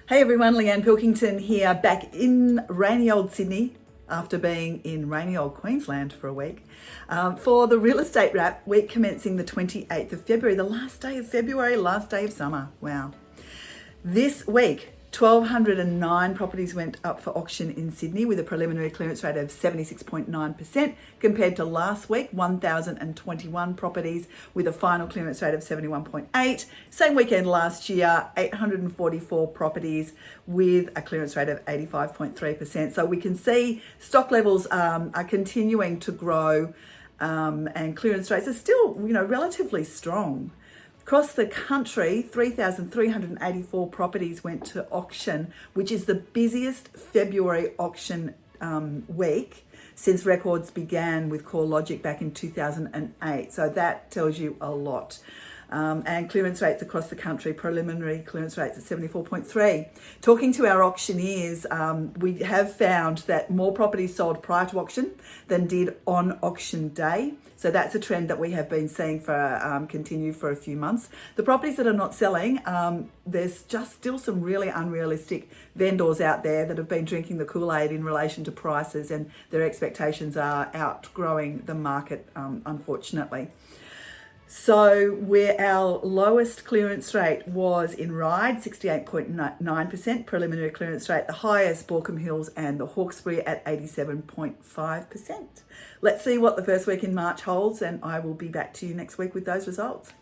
Hey everyone, Leanne Pilkington here, back in rainy old Sydney after being in rainy old Queensland for a week for the Real Estate Wrap, week commencing the 28th of February, the last day of February, last day of summer. Wow. This week, 1,209 properties went up for auction in Sydney with a preliminary clearance rate of 76.9% compared to last week, 1,021 properties with a final clearance rate of 71.8%. Same weekend last year, 844 properties with a clearance rate of 85.3%. So we can see stock levels are continuing to grow and clearance rates are still, relatively strong. Across the country, 3,384 properties went to auction, which is the busiest February auction week since records began with CoreLogic back in 2008. So that tells you a lot. And clearance rates across the country, preliminary clearance rates at 74.3. Talking to our auctioneers, we have found that more properties sold prior to auction than did on auction day. So that's a trend that we have been seeing for continue for a few months. The properties that are not selling, there's just still some really unrealistic vendors out there that have been drinking the Kool-Aid in relation to prices, and their expectations are outgrowing the market, unfortunately. So where our lowest clearance rate was in Ryde, 68.9% preliminary clearance rate, the highest Baulkham Hills and the Hawkesbury at 87.5%. Let's see what the first week in March holds, and I will be back to you next week with those results.